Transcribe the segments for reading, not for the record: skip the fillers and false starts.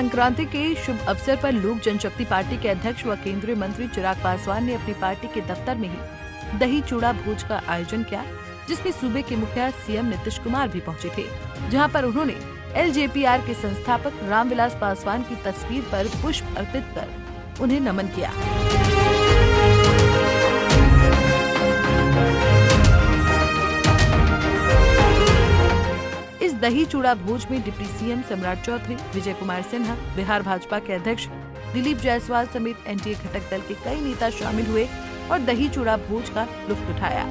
संक्रांति के शुभ अवसर पर लोक जनशक्ति पार्टी के अध्यक्ष व केंद्रीय मंत्री चिराग पासवान ने अपनी पार्टी के दफ्तर में ही दही चूड़ा भोज का आयोजन किया, जिसमें सूबे के मुखिया सीएम नीतीश कुमार भी पहुंचे थे, जहां पर उन्होंने एलजेपीआर के संस्थापक रामविलास पासवान की तस्वीर पर पुष्प अर्पित कर उन्हें नमन किया। इस दही चूड़ा भोज में डिप्टी सीएम सम्राट चौधरी, विजय कुमार सिन्हा, बिहार भाजपा के अध्यक्ष दिलीप जायसवाल समेत एनडीए घटक दल के कई नेता शामिल हुए और दही चूड़ा भोज का लुत्फ उठाया।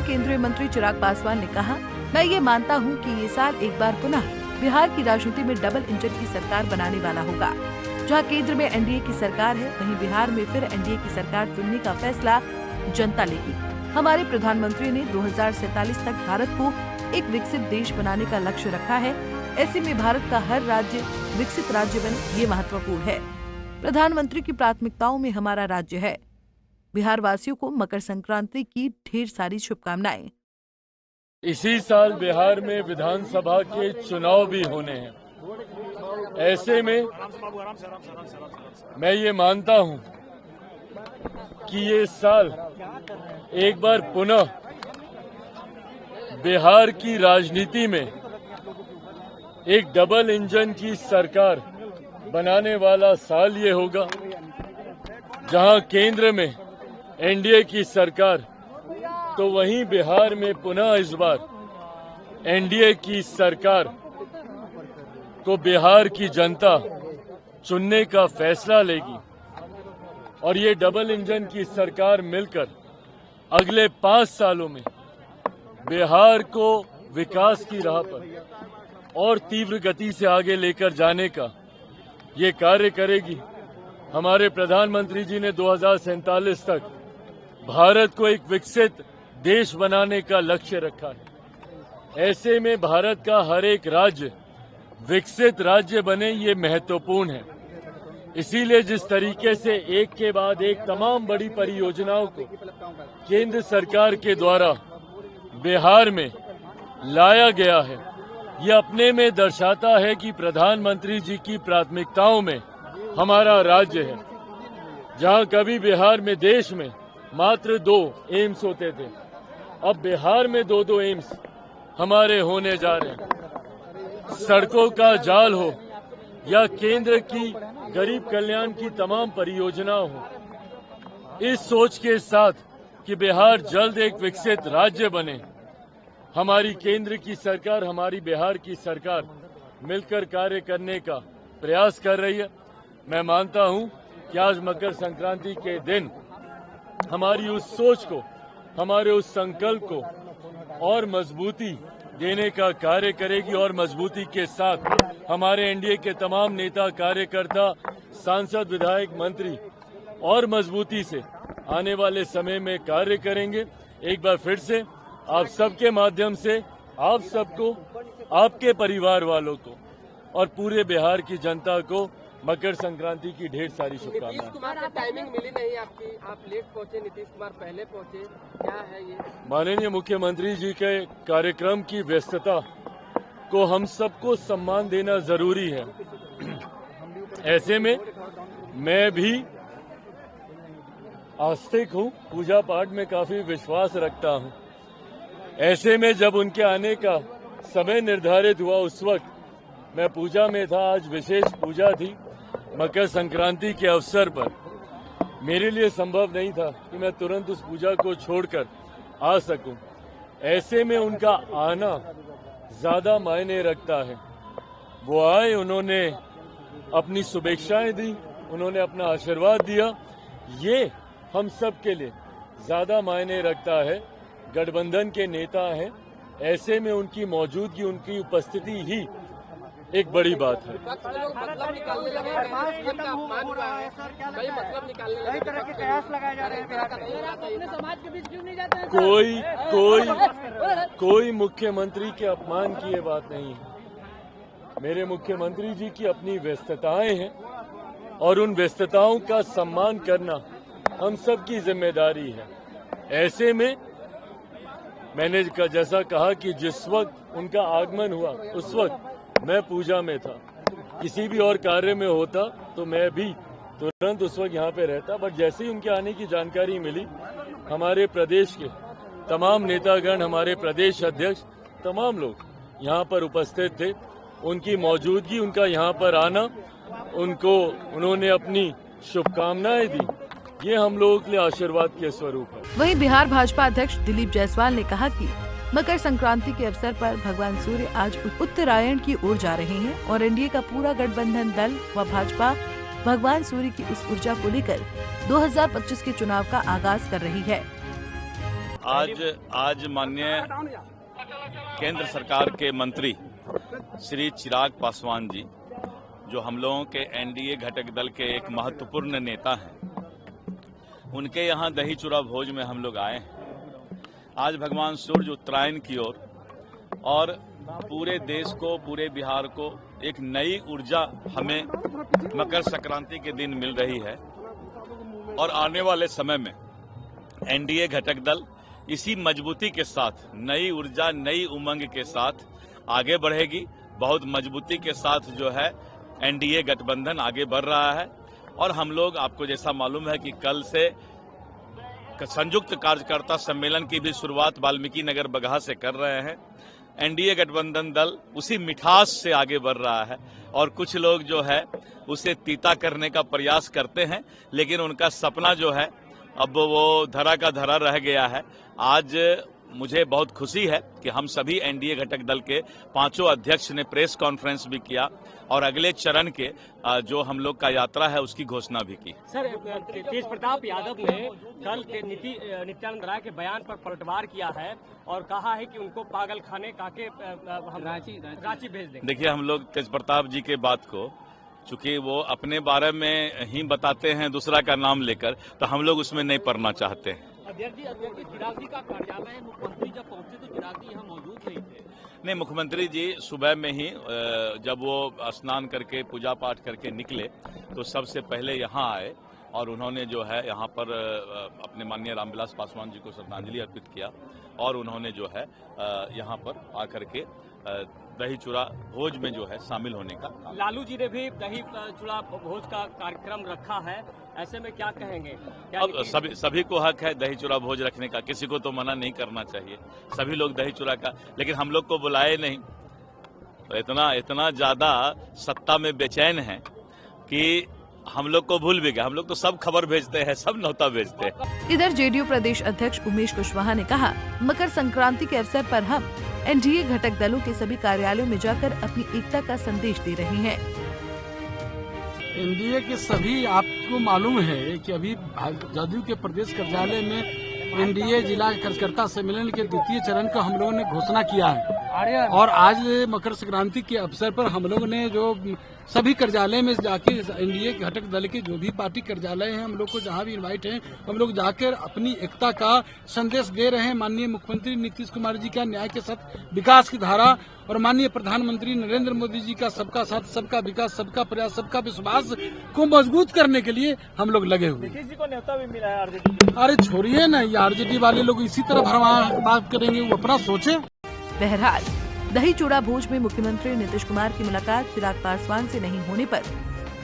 केंद्रीय मंत्री चिराग पासवान ने कहा, मैं ये मानता हूँ कि ये साल एक बार पुनः बिहार की राजनीति में डबल इंजन की सरकार बनाने वाला होगा। जहाँ केंद्र में एनडीए की सरकार है, वहीं बिहार में फिर एनडीए की सरकार चुनने का फैसला जनता लेगी। हमारे प्रधानमंत्री ने 2047 तक भारत को एक विकसित देश बनाने का लक्ष्य रखा है। ऐसे में भारत का हर राज्य विकसित राज्य बने, ये महत्वपूर्ण है। प्रधानमंत्री की प्राथमिकताओं में हमारा राज्य है। बिहार वासियों को मकर संक्रांति की ढेर सारी शुभकामनाएं। इसी साल बिहार में विधानसभा के चुनाव भी होने हैं। ऐसे में मैं ये मानता हूं कि ये साल एक बार पुनः बिहार की राजनीति में एक डबल इंजन की सरकार बनाने वाला साल ये होगा, जहां केंद्र में एनडीए की सरकार तो वहीं बिहार में पुनः इस बार एनडीए की सरकार को बिहार की जनता चुनने का फैसला लेगी और ये डबल इंजन की सरकार मिलकर अगले 5 सालों में बिहार को विकास की राह पर और तीव्र गति से आगे लेकर जाने का ये कार्य करेगी। हमारे प्रधानमंत्री जी ने 2047 तक भारत को एक विकसित देश बनाने का लक्ष्य रखा है। ऐसे में भारत का हर एक राज्य विकसित राज्य बने, ये महत्वपूर्ण है। इसीलिए जिस तरीके से एक के बाद एक तमाम बड़ी परियोजनाओं को केंद्र सरकार के द्वारा बिहार में लाया गया है, ये अपने में दर्शाता है कि प्रधानमंत्री जी की प्राथमिकताओं में हमारा राज्य है। जहां कभी बिहार में देश में मात्र 2 एम्स होते थे, अब बिहार में 2 एम्स हमारे होने जा रहे हैं। सड़कों का जाल हो या केंद्र की गरीब कल्याण की तमाम परियोजना हो, इस सोच के साथ कि बिहार जल्द एक विकसित राज्य बने, हमारी केंद्र की सरकार, हमारी बिहार की सरकार मिलकर कार्य करने का प्रयास कर रही है। मैं मानता हूं कि आज मकर संक्रांति के दिन हमारी उस सोच को, हमारे उस संकल्प को और मजबूती देने का कार्य करेगी और मजबूती के साथ हमारे एनडीए के तमाम नेता, कार्यकर्ता, सांसद, विधायक, मंत्री और मजबूती से आने वाले समय में कार्य करेंगे। एक बार फिर से आप सबके माध्यम से आप सबको, आपके परिवार वालों को और पूरे बिहार की जनता को मकर संक्रांति की ढेर सारी शुभकामनाएं। नीतीश कुमार की टाइमिंग मिली नहीं आपकी, आप लेट पहुंचे, नीतीश कुमार पहले पहुंचे, क्या है ये? माननीय मुख्यमंत्री जी के कार्यक्रम की व्यस्तता को हम सबको सम्मान देना जरूरी है। ऐसे में मैं भी आस्तिक हूं, पूजा पाठ में काफी विश्वास रखता हूं। ऐसे में जब उनके आने का समय निर्धारित हुआ, उस वक्त मैं पूजा में था। आज विशेष पूजा थी मकर संक्रांति के अवसर पर। मेरे लिए संभव नहीं था कि मैं तुरंत उस पूजा को छोड़कर आ सकूं। ऐसे में उनका आना ज्यादा मायने रखता है। वो आए, उन्होंने अपनी शुभेच्छाएं दी, उन्होंने अपना आशीर्वाद दिया। ये हम सब के लिए ज्यादा मायने रखता है। गठबंधन के नेता हैं, ऐसे में उनकी मौजूदगी, उनकी उपस्थिति ही एक बड़ी बात है। मतलब निकालने लगे, का अपमान हुआ है, कई मतलब निकालने लगे, तरह के कयास लगाए जा रहे हैं। समाज के बीच क्यों नहीं जाते हैं? कोई मुख्यमंत्री के अपमान की ये बात नहीं है। मेरे मुख्यमंत्री जी की अपनी व्यस्तताएं हैं और उन व्यस्तताओं का सम्मान करना हम सब की जिम्मेदारी है। ऐसे में मैंने जैसा कहा कि जिस वक्त उनका आगमन हुआ उस वक्त मैं पूजा में था। किसी भी और कार्य में होता तो मैं भी तुरंत उस वक्त यहाँ पे रहता, बट जैसे ही उनके आने की जानकारी मिली, हमारे प्रदेश के तमाम नेतागण, हमारे प्रदेश अध्यक्ष, तमाम लोग यहाँ पर उपस्थित थे। उनकी मौजूदगी, उनका यहाँ पर आना, उन्होंने अपनी शुभकामनाएं दी, ये हम लोगों के लिए आशीर्वाद के स्वरूप है। वहीं बिहार भाजपा अध्यक्ष दिलीप जायसवाल ने कहा कि मकर संक्रांति के अवसर पर भगवान सूर्य आज उत्तरायण की ओर जा रहे हैं और एनडीए का पूरा गठबंधन दल व भाजपा भगवान सूर्य की उस ऊर्जा को लेकर 2025 के चुनाव का आगाज कर रही है। आज माननीय केंद्र सरकार के मंत्री श्री चिराग पासवान जी, जो हम लोगों के एनडीए घटक दल के एक महत्वपूर्ण नेता हैं, उनके यहाँ दही चूड़ा भोज में हम लोग आए हैं। आज भगवान सूर्य उत्तरायण की ओर और पूरे देश को, पूरे बिहार को एक नई ऊर्जा हमें मकर संक्रांति के दिन मिल रही है और आने वाले समय में एनडीए घटक दल इसी मजबूती के साथ, नई ऊर्जा, नई उमंग के साथ आगे बढ़ेगी। बहुत मजबूती के साथ जो है एनडीए गठबंधन आगे बढ़ रहा है और हम लोग, आपको जैसा मालूम है कि कल से संयुक्त कार्यकर्ता सम्मेलन की भी शुरुआत वाल्मीकि नगर बगहा से कर रहे हैं। एनडीए गठबंधन दल उसी मिठास से आगे बढ़ रहा है और कुछ लोग जो है उसे तीता करने का प्रयास करते हैं, लेकिन उनका सपना जो है अब वो धरा का धरा रह गया है। आज मुझे बहुत खुशी है कि हम सभी एनडीए घटक दल के 5 अध्यक्ष ने प्रेस कॉन्फ्रेंस भी किया और अगले चरण के जो हम लोग का यात्रा है उसकी घोषणा भी की। सर, तेज प्रताप यादव ने कल नित्यानंद राय के बयान पर पलटवार किया है और कहा है कि उनको पागल खाने काके हम रांची भेज देंगे। देखिए, हम लोग तेज प्रताप जी के बात को, चूंकि वो अपने बारे में ही बताते हैं दूसरा का नाम लेकर, तो हम लोग उसमें नहीं पढ़ना चाहते हैं। अध्यक्ष जी, चिराग जी का कार्यालय है, मुख्यमंत्री जब पहुंचे तो चिराग जी यहाँ मौजूद नहीं थे। नहीं, मुख्यमंत्री जी सुबह में ही जब वो स्नान करके पूजा पाठ करके निकले तो सबसे पहले यहाँ आए और उन्होंने जो है यहाँ पर अपने माननीय रामविलास पासवान जी को श्रद्धांजलि अर्पित किया और उन्होंने जो है यहाँ पर आकर के दही चूड़ा भोज में जो है शामिल होने का। लालू जी ने भी दही चूड़ा भोज का कार्यक्रम रखा है, ऐसे में क्या कहेंगे? अब सभी को हक है दही चूड़ा भोज रखने का, किसी को तो मना नहीं करना चाहिए। सभी लोग दही चूड़ा का, लेकिन हम लोग को बुलाए नहीं, तो इतना ज्यादा सत्ता में बेचैन है कि हम लोग को भूल भी गए। हम लोग तो सब खबर भेजते हैं, सब न्योता भेजते हैं। इधर जेडीयू प्रदेश अध्यक्ष उमेश कुशवाहा ने कहा, मकर संक्रांति के अवसर पर हम एनडीए घटक दलों के सभी कार्यालयों में जाकर अपनी एकता का संदेश दे रहे हैं। एनडीए के सभी, आपको मालूम है कि अभी जदयू के प्रदेश कार्यालय में एनडीए जिला कार्यकर्ता सम्मेलन के 2 चरण का हम लोगों ने घोषणा किया है और आज मकर संक्रांति के अवसर पर हम लोगों ने जो सभी कार्यालय में जाके एनडीए घटक दल के जो भी पार्टी कार्यालय हैं, हम लोग को जहां भी इनवाइट हैं, हम लोग जाकर अपनी एकता का संदेश दे रहे हैं। माननीय मुख्यमंत्री नीतीश कुमार जी का न्याय के साथ विकास की धारा और माननीय प्रधानमंत्री नरेंद्र मोदी जी का सबका साथ, सबका विकास, सबका प्रयास, सबका विश्वास को मजबूत करने के लिए हम लोग लगे हुए। नीतीश जी को न्योता भी मिला है आरजेडी। अरे छोड़िए ना, ये आरजेडी वाले लोग इसी तरह भरवा बात करेंगे, वो अपना सोचे। बहरहाल, दही चूड़ा भोज में मुख्यमंत्री नीतीश कुमार की मुलाकात चिराग पासवान से नहीं होने पर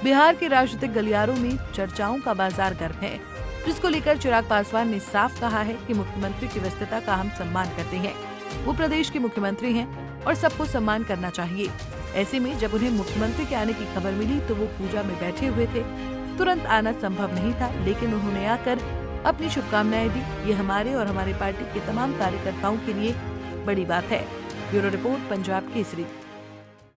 बिहार के राजनीतिक गलियारों में चर्चाओं का बाजार गर्म है, जिसको लेकर चिराग पासवान ने साफ कहा है कि मुख्यमंत्री की व्यस्तता का हम सम्मान करते हैं। वो प्रदेश के मुख्यमंत्री हैं और सबको सम्मान करना चाहिए। ऐसे में जब उन्हें मुख्यमंत्री के आने की खबर मिली तो वो पूजा में बैठे हुए थे। तुरंत आना संभव नहीं था, लेकिन उन्होंने आकर अपनी शुभकामनाएं दी। ये हमारे और हमारी पार्टी के तमाम कार्यकर्ताओं के लिए बड़ी बात है। Bureau report, Punjab Kesari.